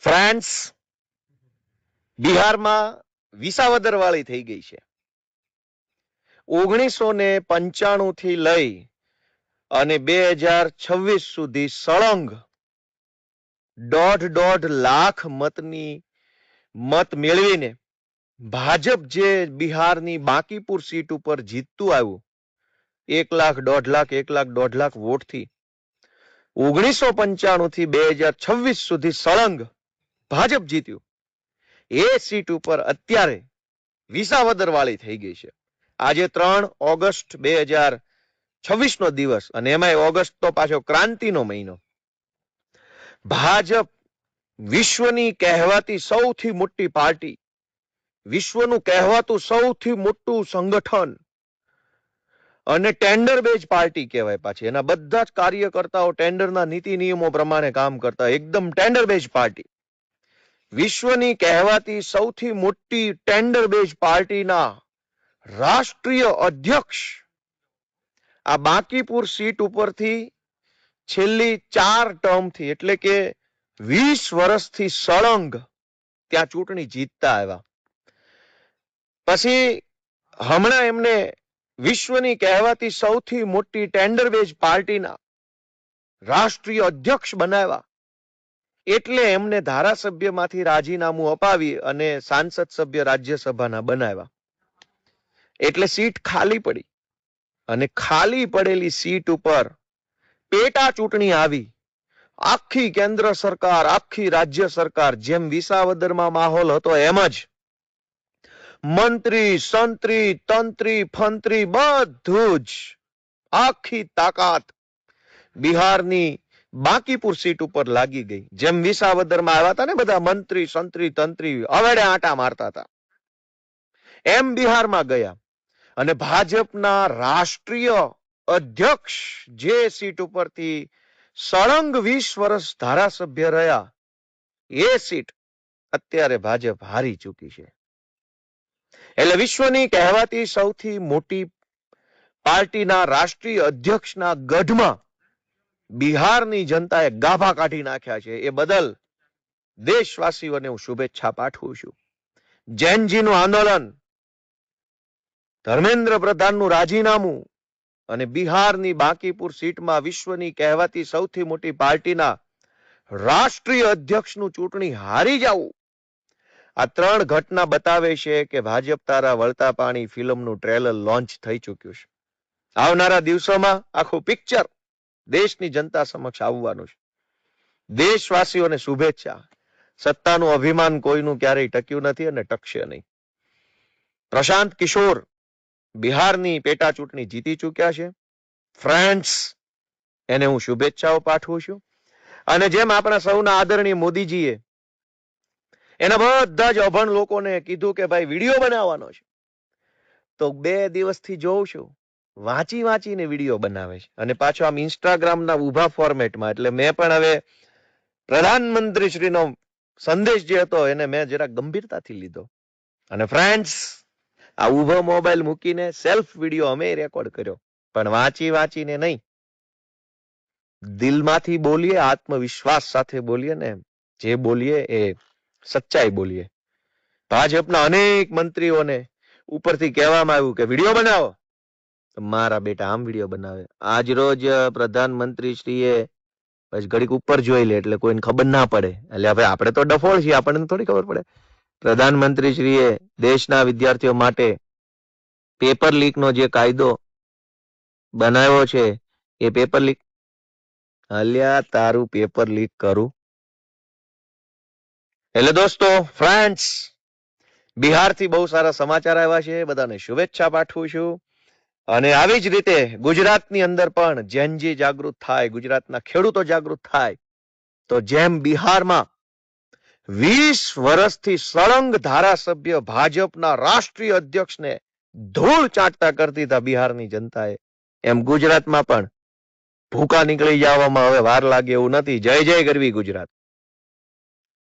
France બિહારમાં વિસાવદર વાળી થઈ ગઈ છે. 1995 થી લઈ અને 2026 સુધી સળંગ 1.5 લાખ મત મેળવીને ભાજપ જે બિહારની બાંકીપુર સીટ ઉપર જીતતું આવ્યું 1 લાખ 1.5 લાખ વોટથી 1995 થી 2026 સુધી સળંગ ભાજપ જીત્યું. એ સીટ ઉપર અત્યારે વિસાવદર વાળી થઈ ગઈ છે. આજે 3 ઓગસ્ટ 2026 નો દિવસ અને એમાં ઓગસ્ટ તો પાછો ક્રાંતિનો મહિનો. ભાજપ વિશ્વની કહેવાતી સૌથી મોટી પાર્ટી, વિશ્વનું કહેવાતું સૌથી મોટું સંગઠન અને ટેન્ડર બેઝ પાર્ટી કહેવાય. પાછી એના બધા જ કાર્યકર્તાઓ ટેન્ડરના નીતિ નિયમો પ્રમાણે કામ કરતા, એકદમ ટેન્ડર બેઝ પાર્ટી. વિશ્વની કહેવાતી સૌથી મોટી ટેન્ડર બેઝ પાર્ટીના રાષ્ટ્રીય અધ્યક્ષ આ બાંકીપુર સીટ ઉપરથી છેલ્લી 4 ટર્મથી એટલે કે 20 વર્ષથી સળંગ ત્યાં ચૂંટણી જીતતા આવ્યા. પછી હમણાં એમને વિશ્વની કહેવાતી સૌથી મોટી ટેન્ડર બેઝ પાર્ટીના રાષ્ટ્રીય અધ્યક્ષ બનાવ્યા. એટલે એમને ધારાસભ્યમાંથી રાજીનામું અપાવી અને સાંસદ સભ્ય રાજ્યસભાના બનાવ્યા. એટલે સીટ ખાલી પડી અને ખાલી પડેલી સીટ ઉપર પેટા ચૂંટણી આવી. આખી કેન્દ્ર સરકાર, આખી રાજ્ય સરકાર, જેમ વિસાવદરમાં માહોલ હતો એમ જ મંત્રી, સંત્રી, તંત્રી, ફંત્રી બધું જ આખી તાકાત બિહારની બાંકીપુર સીટ ઉપર લાગી ગઈ. જેમ વિસાવદરમાં આવ્યા હતા ને બધા મંત્રી, સંત્રી, તંત્રી અવેડે આંટા મારતા હતા, એમ બિહારમાં ગયા અને ભાજપના રાષ્ટ્રીય અધ્યક્ષ જે સીટ ઉપરથી સળંગ 20 વર્ષ ધારાસભ્ય રહ્યા એ સીટ અત્યારે ભાજપ હારી ચૂકી છે. એટલે વિશ્વની કહેવાતી સૌથી મોટી પાર્ટીના રાષ્ટ્રીય અધ્યક્ષના ગઢમાં બિહારની જનતાએ ગાભા કાઢી નાખ્યા છે. એ બદલ દેશવાસીઓને હું શુભેચ્છા પાઠવું છું. જૈનજીનું આંદોલન, ધર્મેન્દ્ર પ્રધાનનું રાજીનામું અને બિહારની બાંકીપુર સીટમાં વિશ્વની કહેવાતી સૌથી મોટી પાર્ટીના રાષ્ટ્રીય અધ્યક્ષનું ચૂંટણી હારી જવું, આ 3 ઘટના બતાવે છે કે ભાજપ તારા વળતા પાણી ફિલ્મનું ટ્રેલર લોન્ચ થઈ ચૂક્યું છે. આવનારા દિવસોમાં આખું પિક્ચર દેશની જનતા સમક્ષ આવવાનું છે. દેશવાસીઓને શુભેચ્છા. સત્તાનું અભિમાન કોઈનું ક્યારેય ટક્યું નથી અને ટકશે નહીં. પ્રશાંત કિશોર બિહારની પેટા ચૂંટણી જીતી ચૂક્યા છે. ફ્રાન્સ એને હું શુભેચ્છાઓ પાઠવું છું. અને જેમ આપણા સૌના આદરણીય મોદીજીએ એના બધા જ અભણ લોકોને કીધું કે ભાઈ વિડીયો બનાવવાનો છે, તો 2 દિવસથી જોઉં છું વાંચીને વિડીયો બનાવે છે. અને પાછો આમ ઇન્સ્ટાગ્રામના ઉભા ફોર્મેટમાં. એટલે મેં પણ હવે પ્રધાનમંત્રી શ્રીનો સંદેશ જે હતો એને મેં જરા ગંભીરતાથી લીધો અને ફ્રેન્ડ્સ આ ઉભો મોબાઈલ મૂકીને સેલ્ફ વિડીયો અમે રેકોર્ડ કર્યો, પણ વાંચીને નહીં, દિલમાંથી બોલીએ, આત્મવિશ્વાસ સાથે બોલીએ ને જે બોલીએ એ સચ્ચાઈ બોલીએ. ભાજપના અનેક મંત્રીઓને ઉપરથી કહેવામાં આવ્યું કે વિડીયો બનાવો, મારા બેટા આમ વિડીયો બનાવે. આજ રોજ પ્રધાનમંત્રી શ્રીએ પછી ઘડીક ઉપર જોઈ લે એટલે કોઈને ખબર ના પડે. એટલે હવે આપણે તો ડફોળ છીએ, આપણને થોડી ખબર પડે. પ્રધાનમંત્રી શ્રીએ દેશના વિદ્યાર્થીઓ માટે પેપર લીક નો જે કાયદો બનાવ્યો છે એ પેપર લીક, અલ્યા તારું પેપર લીક કરું. એટલે દોસ્તો, ફ્રેન્ડ્સ, બિહારથી બહુ સારા સમાચાર આવ્યા છે. બધાને શુભેચ્છા પાઠવું છું. અને આવી જ રીતે ગુજરાતની અંદર પણ જૈનજી જાગૃત થાય, ગુજરાતના ખેડૂતો જાગૃત થાય, તો જેમ બિહારમાં 20 વર્ષથી સળંગ ધારાસભ્ય ભાજપના રાષ્ટ્રીય અધ્યક્ષને ધૂળ ચાટતા કરતી હતા બિહારની જનતાએ, એમ ગુજરાતમાં પણ ભૂકા નીકળી જવામાં હવે વાર લાગે એવું નથી. જય જય ગરવી ગુજરાત.